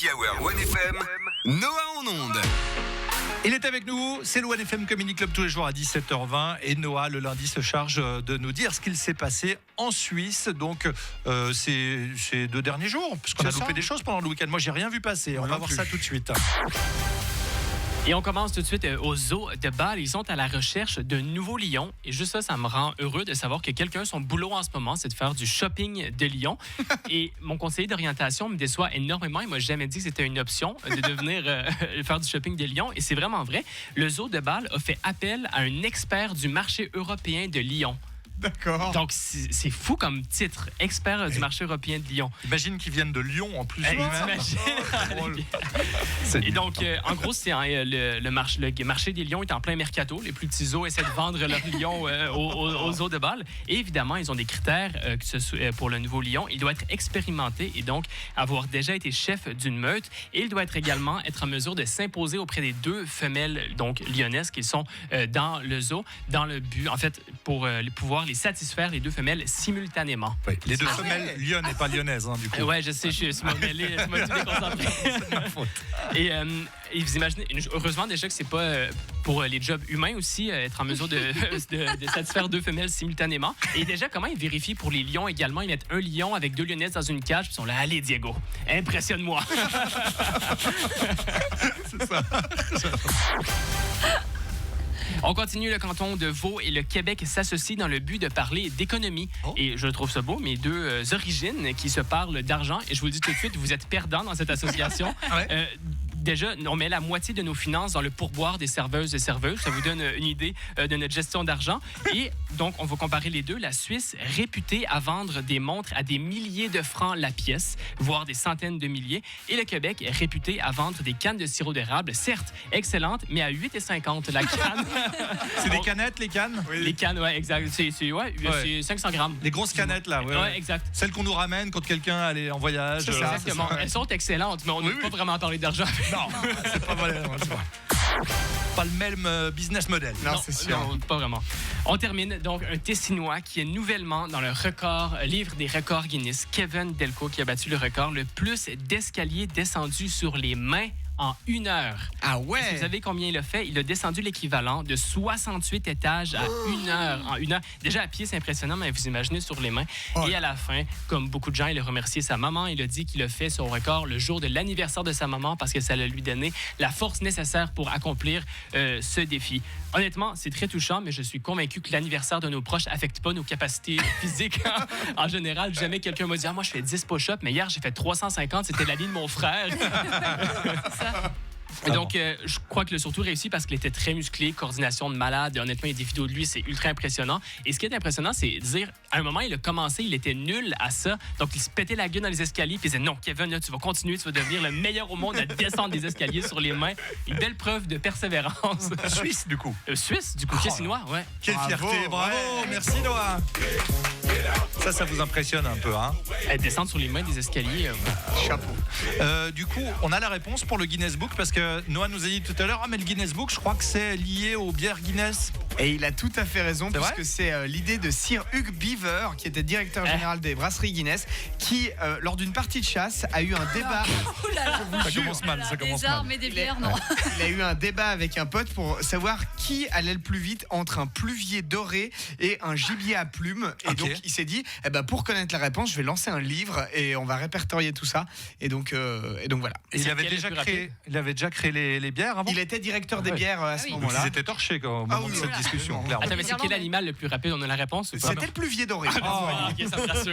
Happy Hour 1FM, Noah en onde. Il est avec nous, c'est le 1FM Comedy Club tous les jours à 17h20 et Noah le lundi se charge de nous dire ce qu'il s'est passé en Suisse. Donc ces 2 derniers jours, parce qu'on a loupé des choses pendant le week-end. Moi j'ai rien vu passer, on va voir ça tout de suite. Et on commence tout de suite au zoo de Bâle. Ils sont à la recherche de nouveaux lions. Et juste ça me rend heureux de savoir que quelqu'un, son boulot en ce moment, c'est de faire du shopping de lions. Et mon conseiller d'orientation me déçoit énormément. Il m'a jamais dit que c'était une option de devenir faire du shopping de lions. Et c'est vraiment vrai. Le zoo de Bâle a fait appel à un expert du marché européen de lions. D'accord. Donc, c'est fou comme titre. Expert du marché européen de Lyon. Imagine qu'ils viennent de Lyon en plus. Et donc, en gros, c'est le marché des lions est en plein mercato. Les plus petits zoos essaient de vendre leurs lions aux zoos de Bâle. Et évidemment, ils ont des critères pour le nouveau lion. Il doit être expérimenté et donc avoir déjà été chef d'une meute. Et il doit également être en mesure de s'imposer auprès des 2 femelles donc lyonnaises qui sont dans le zoo, dans le but, en fait, pour pouvoir les satisfaire, les 2 femelles, simultanément. Oui, les 2 femelles lyonnes et pas lyonnaises, du coup. Ouais, je sais, je suis mêlé, je me suis déconcentré. C'est ma faute. Et vous imaginez, heureusement déjà que c'est pas pour les jobs humains aussi, être en mesure de satisfaire 2 femelles simultanément. Et déjà, comment ils vérifient pour les lions également? Ils mettent un lion avec 2 lyonnaises dans une cage, puis ils sont là, allez Diego, impressionne-moi. C'est ça. On continue. Le canton de Vaud et le Québec s'associent dans le but de parler d'économie. Oh. Et je trouve ça beau, mes 2 origines qui se parlent d'argent. Et je vous le dis tout de suite, vous êtes perdants dans cette association. Ouais. Déjà, on met la moitié de nos finances dans le pourboire des serveuses et serveuses. Ça vous donne une idée de notre gestion d'argent. Et donc, on va comparer les 2. La Suisse, réputée à vendre des montres à des milliers de francs la pièce, voire des centaines de milliers. Et le Québec, réputé à vendre des cannes de sirop d'érable, certes excellentes, mais à 8,50 la canne. C'est des canettes, les cannes? Oui. Les cannes, oui, exact. C'est 500 grammes. Les grosses canettes, là. Oui, exact. Celles qu'on nous ramène quand quelqu'un allait en voyage. C'est ça, exactement. Elles sont excellentes, mais on n'a pas vraiment parlé d'argent. Non, c'est pas vrai. Pas le même business model. Non, c'est sûr. Non, pas vraiment. On termine donc un Tessinois qui est nouvellement dans le livre des records Guinness, Kevin Delco, qui a battu le record le plus d'escaliers descendus sur les mains en 1 heure. Ah ouais? Est-ce que vous savez combien il a fait? Il a descendu l'équivalent de 68 étages à 1 heure. En 1 heure. Déjà, à pied, c'est impressionnant, mais vous imaginez sur les mains. Oh. Et à la fin, comme beaucoup de gens, il a remercié sa maman. Il a dit qu'il a fait son record le jour de l'anniversaire de sa maman parce que ça lui donné la force nécessaire pour accomplir ce défi. Honnêtement, c'est très touchant, mais je suis convaincu que l'anniversaire de nos proches n'affecte pas nos capacités physiques. En général, jamais quelqu'un m'a dit « Ah, moi, je fais 10 push-ups, mais hier, j'ai fait 350. C'était la ligne de mon frère. » Et donc, je crois qu'il a surtout réussi parce qu'il était très musclé, coordination de malade. Et honnêtement, il y a des vidéos de lui, c'est ultra impressionnant. Et ce qui est impressionnant, c'est de dire, à un moment, il a commencé, il était nul à ça. Donc, il se pétait la gueule dans les escaliers. Puis il disait, non, Kevin, là, tu vas continuer, tu vas devenir le meilleur au monde à descendre des escaliers sur les mains. Une belle preuve de persévérance. Suisse, du coup. Suisse, du coup, Tessinois, ouais. Quelle fierté, bravo, merci Noah. Ça vous impressionne un peu, hein? Descendre sur les mains des escaliers. Chapeau. Du coup, on a la réponse pour le Guinness Book parce que Noah nous a dit tout à l'heure, mais le Guinness Book, je crois que c'est lié aux bières Guinness. Et il a tout à fait raison, puisque c'est l'idée de Sir Hugh Beaver, qui était directeur général des brasseries Guinness, qui, lors d'une partie de chasse, a eu un débat. Ça commence mal, ça commence mal. Mais des bières, non. Il a eu un débat avec un pote pour savoir qui allait le plus vite entre un pluvier doré et un gibier à plumes. Et donc, il s'est dit, pour connaître la réponse, je vais lancer un livre et on va répertorier tout ça. Et donc voilà. Et il avait déjà créé les bières avant? Il était directeur des bières à ce moment-là. Ils étaient torchés au moment de cette discussion, clairement. Attends, mais c'est quel animal le plus rapide? On a la réponse ou pas? C'était le pluvier doré. Ok, ça me rassure.